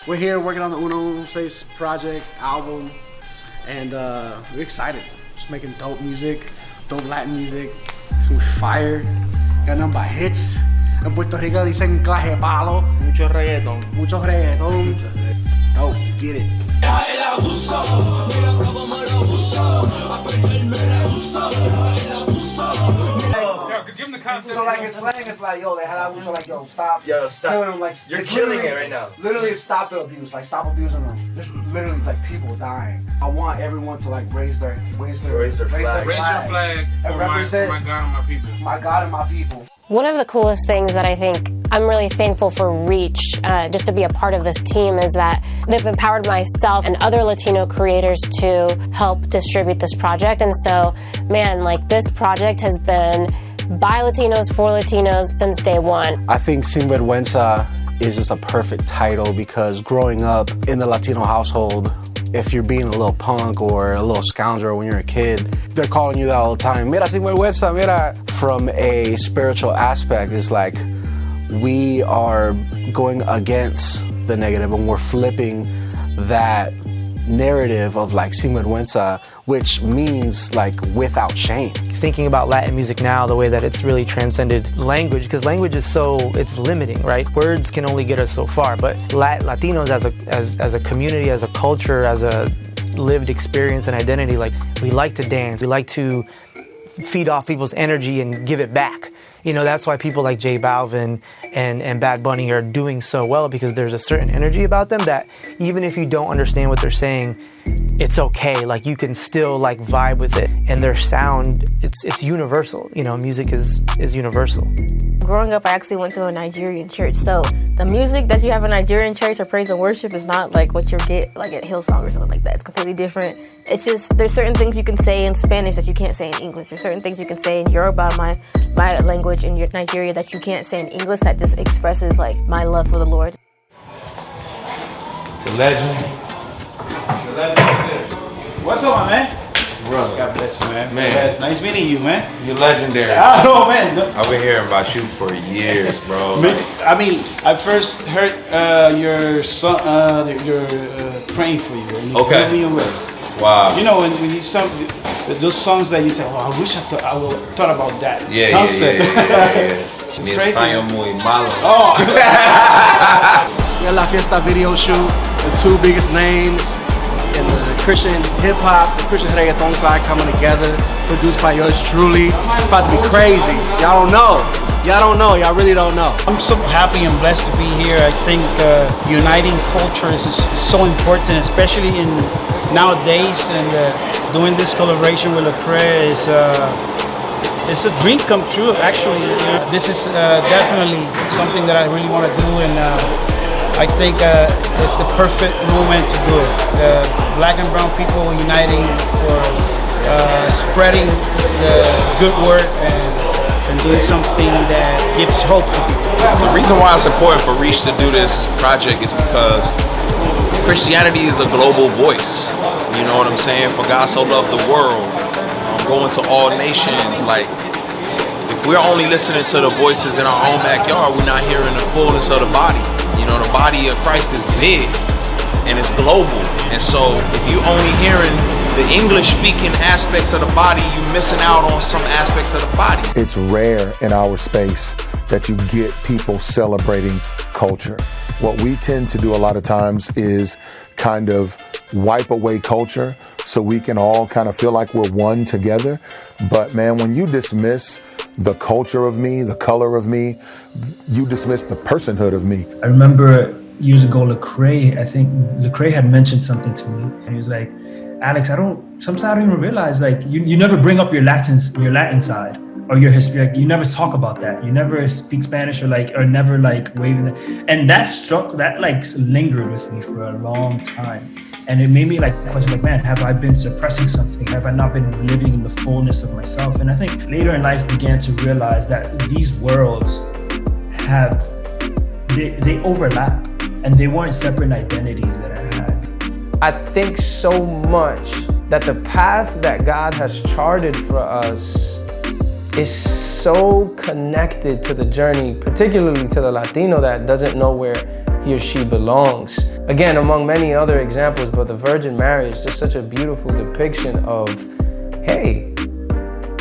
We're here working on the Uno Seis project, album, and we're excited. Just making dope music, dope Latin music. It's gonna be fire. Got nothing but hits. En Puerto Rico dicen claje palo. Mucho reggaeton. Mucho reggaeton. It's dope. Let's get it. Give them the concept. So like in slang, it's like, yo, they had abuso, like, yo, stop. Yo, stop. Killing them, like, You're killing it right now. Literally stop the abuse, like stop abusing them. There's literally like people dying. I want everyone to like raise their flag. Raise your flag and for represent my God and my people. My God and my people. One of the coolest things that I think I'm really thankful for Reach, just to be a part of this team, is that they've empowered myself and other Latino creators to help distribute this project. And so, man, like this project has been by Latinos for Latinos since day one. I think Sin Vergüenza is just a perfect title because growing up in the Latino household, if you're being a little punk or a little scoundrel when you're a kid, they're calling you that all the time. Mira, Sin Vergüenza, mira. From a spiritual aspect, it's like we are going against the negative and we're flipping that narrative of like Sin Vergüenza, which means like without shame. Thinking about Latin music now, the way that it's really transcended language, because language is it's limiting, right? Words can only get us so far, but Latinos as a community, as a culture, as a lived experience and identity, like we like to dance, we like to feed off people's energy and give it back. You know, that's why people like J Balvin and Bad Bunny are doing so well, because there's a certain energy about them that even if you don't understand what they're saying, it's okay. Like you can still like vibe with it, and their sound, it's universal. You know, music is universal. Growing up, I actually went to a Nigerian church, so the music that you have in a Nigerian church or praise and worship is not like what you get like at Hillsong or something like that. It's completely different. It's just there's certain things you can say in Spanish that you can't say in English. There's certain things you can say in Yoruba, my language, in Nigeria, that you can't say in English. That just expresses like my love for the Lord. The legend. What's up, my man? Brother. God bless you, man. Man. It's nice meeting you, man. You're legendary. I don't know, man. I've been hearing about you for years, bro. I mean, I first heard your song, you're praying for you. And you Okay. filled me with. Wow. You know, when you sung those songs that you say, oh, I wish I would thought about that. Yeah. It's Mi crazy. español muy malo. Oh. We had La Fiesta video shoot, the two biggest names in the Christian hip hop, the Christian reggaeton side coming together, produced by yours truly. It's about to be crazy. Y'all don't know. Y'all really don't know. I'm so happy and blessed to be here. I think uniting culture is so important, especially in nowadays. And doing this collaboration with Pre is it's a dream come true. Actually, this is definitely something that I really want to do, and I think it's the perfect moment to do it. Black and brown people uniting for spreading the good word and doing something that gives hope to people. The reason why it's important for Reach to do this project is because Christianity is a global voice. You know what I'm saying? For God so loved the world, going to all nations. Like, if we're only listening to the voices in our own backyard, we're not hearing the fullness of the body. You know, the body of Christ is big and it's global. And so if you're only hearing the English-speaking aspects of the body, you're missing out on some aspects of the body. It's rare in our space that you get people celebrating culture. What we tend to do a lot of times is kind of wipe away culture so we can all kind of feel like we're one together. But man, when you dismiss the culture of me, the color of me, you dismiss the personhood of me. I remember years ago, I think Lecrae had mentioned something to me, and he was like, Alex, sometimes I don't even realize, like, you never bring up your Latin side or your history. Like, you never talk about that. You never speak Spanish or never like waving that. And that like lingered with me for a long time. And it made me like question, like, man, have I been suppressing something? Have I not been living in the fullness of myself? And I think later in life began to realize that these worlds they overlap, and they weren't separate identities that I had. I think so much that the path that God has charted for us is so connected to the journey, particularly to the Latino that doesn't know where he or she belongs. Again, among many other examples, but the virgin marriage, just such a beautiful depiction of, hey,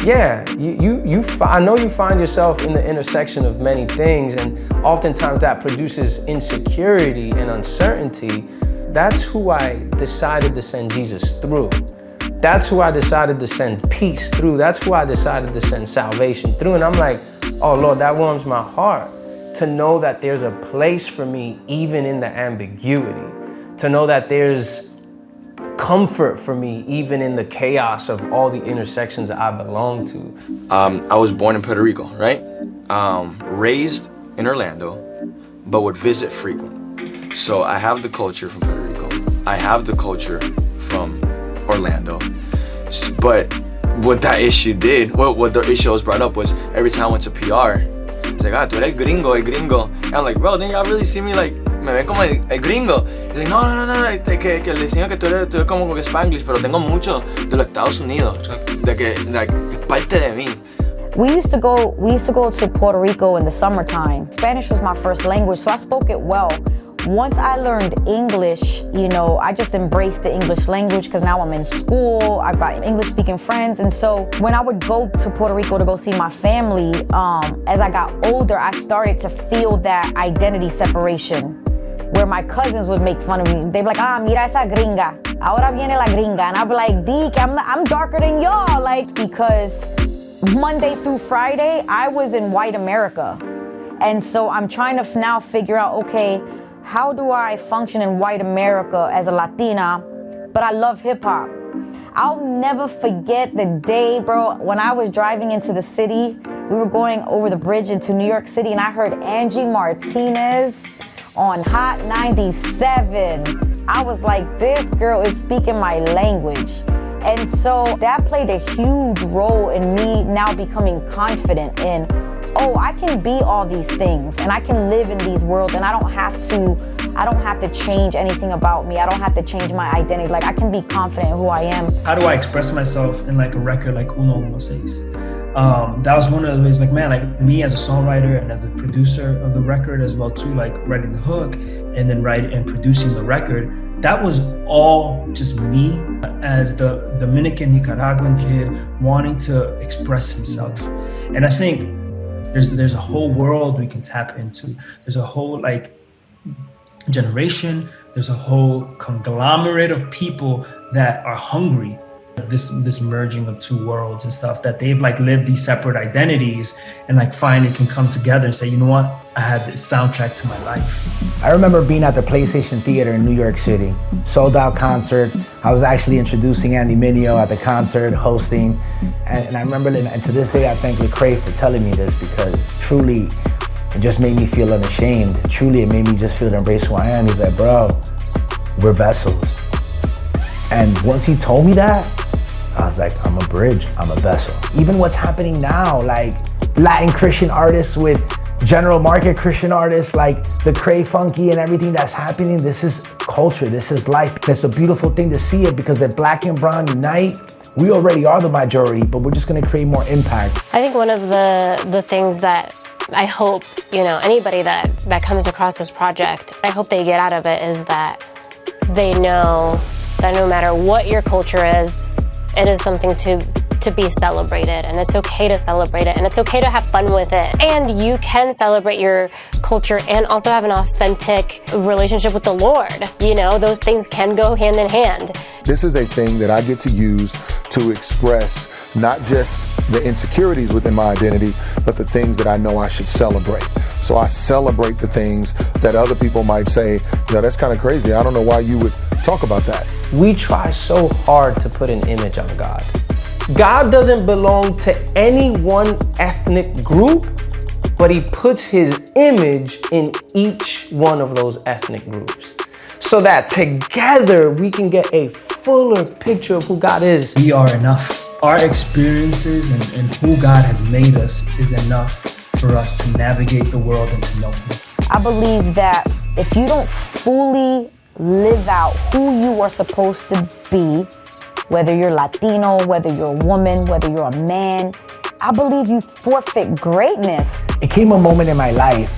yeah, I know you find yourself in the intersection of many things, and oftentimes that produces insecurity and uncertainty. That's who I decided to send Jesus through. That's who I decided to send peace through. That's who I decided to send salvation through. And I'm like, oh Lord, that warms my heart to know that there's a place for me even in the ambiguity, to know that there's comfort for me even in the chaos of all the intersections I belong to. I was born in Puerto Rico, right? Raised in Orlando, but would visit frequent. So I have the culture from Puerto Rico. I have the culture from Orlando. But what that issue did, what the issue was brought up was every time I went to PR, it's like, tú eres el gringo. And I'm like, bro, then y'all really see me like, me ven como el gringo. He's like, no, que le enseño que tú eres como que Spanglish, pero tengo mucho de los Estados Unidos, de que like, es parte de mí. We used to go to Puerto Rico in the summertime. Spanish was my first language, so I spoke it well. Once I learned English, you know, I just embraced the English language because now I'm in school, I've got English-speaking friends, and so when I would go to Puerto Rico to go see my family, as I got older, I started to feel that identity separation, where my cousins would make fun of me. They'd be like, mira esa gringa, ahora viene la gringa, and I'd be like, Deke, I'm darker than y'all, like, because Monday through Friday, I was in white America, and so I'm trying to now figure out, okay, how do I function in white America as a Latina, but I love hip hop? I'll never forget the day, bro, when I was driving into the city. We were going over the bridge into New York City, and I heard Angie Martinez on Hot 97. I was like, this girl is speaking my language. And so that played a huge role in me now becoming confident in, oh, I can be all these things and I can live in these worlds, and I don't have to change anything about me. I don't have to change my identity. Like, I can be confident in who I am. How do I express myself in like a record like Uno Seis? That was one of the ways, like, man, like me as a songwriter and as a producer of the record as well too, like writing the hook and then writing and producing the record. That was all just me as the Dominican Nicaraguan kid wanting to express himself. And I think there's a whole world we can tap into. There's a whole like generation, there's a whole conglomerate of people that are hungry. This merging of two worlds and stuff, that they've like lived these separate identities and like finally can come together and say, you know what, I had this soundtrack to my life. I remember being at the PlayStation Theater in New York City, sold out concert. I was actually introducing Andy Mineo at the concert, hosting. And I remember, and to this day, I thank Lecrae for telling me this, because truly, it just made me feel unashamed. Truly, it made me just feel to embrace who I am. He's like, bro, we're vessels. And once he told me that, I was like, I'm a bridge, I'm a vessel. Even what's happening now, like Latin Christian artists with general market Christian artists, like the Cray Funky and everything that's happening, this is culture, this is life. It's a beautiful thing to see it, because if black and brown unite, we already are the majority, but we're just gonna create more impact. I think one of the things that I hope, you know, anybody that comes across this project, I hope they get out of it is that they know that no matter what your culture is, it is something to be celebrated, and it's okay to celebrate it, and it's okay to have fun with it. And you can celebrate your culture and also have an authentic relationship with the Lord. You know, those things can go hand in hand. This is a thing that I get to use to express not just the insecurities within my identity, but the things that I know I should celebrate. So I celebrate the things that other people might say, no, that's kind of crazy. I don't know why you would talk about that. We try so hard to put an image on God. God doesn't belong to any one ethnic group, but he puts his image in each one of those ethnic groups, so that together we can get a fuller picture of who God is. We are enough. Our experiences and who God has made us is enough for us to navigate the world and to know him. I believe that if you don't fully live out who you are supposed to be, whether you're Latino, whether you're a woman, whether you're a man, I believe you forfeit greatness. It came a moment in my life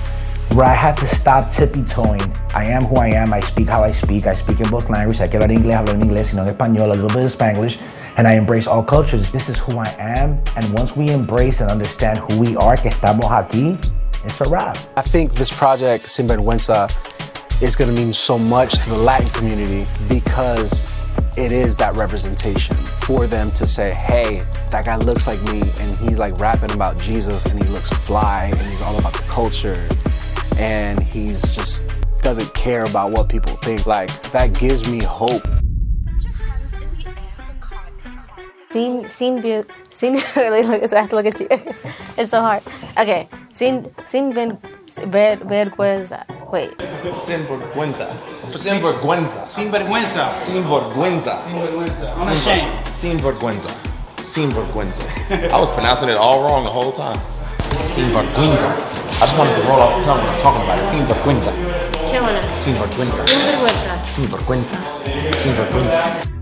where I had to stop tippy-toeing. I am who I am, I speak how I speak in both languages. I quiero hablar inglés, hablo en inglés, sino en español, a little bit of Spanglish, and I embrace all cultures. This is who I am, and once we embrace and understand who we are, que estamos aquí, it's a wrap. I think this project, Sin Vergüenza, is gonna mean so much to the Latin community because it is that representation for them to say, hey, that guy looks like me and he's like rapping about Jesus and he looks fly and he's all about the culture and he's just doesn't care about what people think. Like, that gives me hope. I have to look at you. It's so hard. Okay. Sin vergüenza. Wait. Sin vergüenza. Sin vergüenza. Sin vergüenza. Sin vergüenza. Sin vergüenza. Unashamed. Sin vergüenza. Sin vergüenza. I was pronouncing it all wrong the whole time. Sin vergüenza. I just wanted to roll off the tongue when I'm talking about it. Sin vergüenza. ¿Qué bueno? Sin vergüenza. Sin vergüenza. Sin vergüenza. Sin vergüenza.